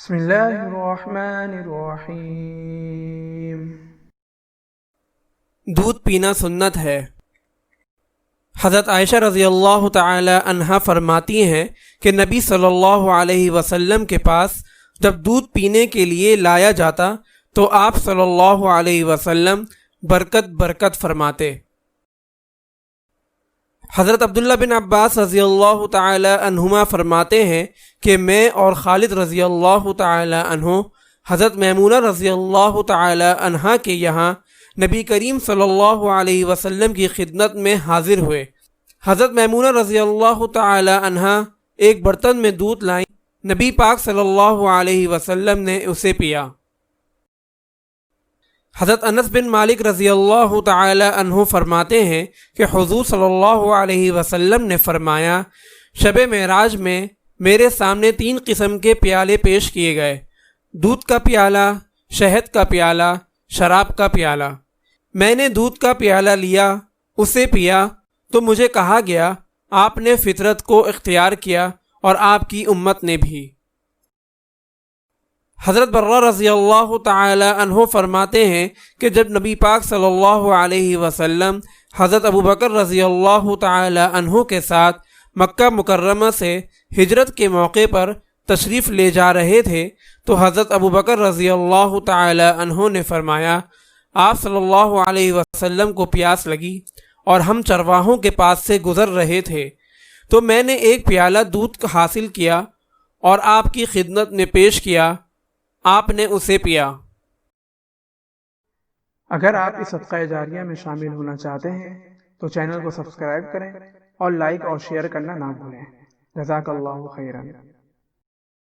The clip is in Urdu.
بسم اللہ الرحمن الرحیم۔ دودھ پینا سنت ہے۔ حضرت عائشہ رضی اللہ تعالی عنہا فرماتی ہیں کہ نبی صلی اللہ علیہ وسلم کے پاس جب دودھ پینے کے لیے لایا جاتا تو آپ صلی اللہ علیہ وسلم برکت برکت فرماتے۔ حضرت عبداللہ بن عباس رضی اللہ تعالی عنہما فرماتے ہیں کہ میں اور خالد رضی اللہ تعالی عنہ حضرت میمونہ رضی اللہ تعالی عنہا کے یہاں نبی کریم صلی اللہ علیہ وسلم کی خدمت میں حاضر ہوئے۔ حضرت میمونہ رضی اللہ تعالی عنہا ایک برتن میں دودھ لائیں، نبی پاک صلی اللہ علیہ وسلم نے اسے پیا۔ حضرت انس بن مالک رضی اللہ تعالی عنہ فرماتے ہیں کہ حضور صلی اللہ علیہ وسلم نے فرمایا، شب معراج میں میرے سامنے 3 قسم کے پیالے پیش کیے گئے، دودھ کا پیالہ، شہد کا پیالہ، شراب کا پیالہ۔ میں نے دودھ کا پیالہ لیا، اسے پیا تو مجھے کہا گیا آپ نے فطرت کو اختیار کیا اور آپ کی امت نے بھی۔ حضرت برہ رضی اللہ تعالی عنہ فرماتے ہیں کہ جب نبی پاک صلی اللہ علیہ وسلم حضرت ابوبکر رضی اللہ تعالی عنہ کے ساتھ مکہ مکرمہ سے ہجرت کے موقع پر تشریف لے جا رہے تھے تو حضرت ابوبکر رضی اللہ تعالی عنہ نے فرمایا، آپ صلی اللہ علیہ وسلم کو پیاس لگی اور ہم چرواہوں کے پاس سے گزر رہے تھے تو میں نے ایک پیالہ دودھ حاصل کیا اور آپ کی خدمت میں پیش کیا، آپ نے اسے پیا۔ اگر آپ اس صدقہ جاریہ میں شامل ہونا چاہتے ہیں تو چینل کو سبسکرائب کریں اور لائک اور شیئر کرنا نہ بھولیں۔ جزاک اللہ خیرا۔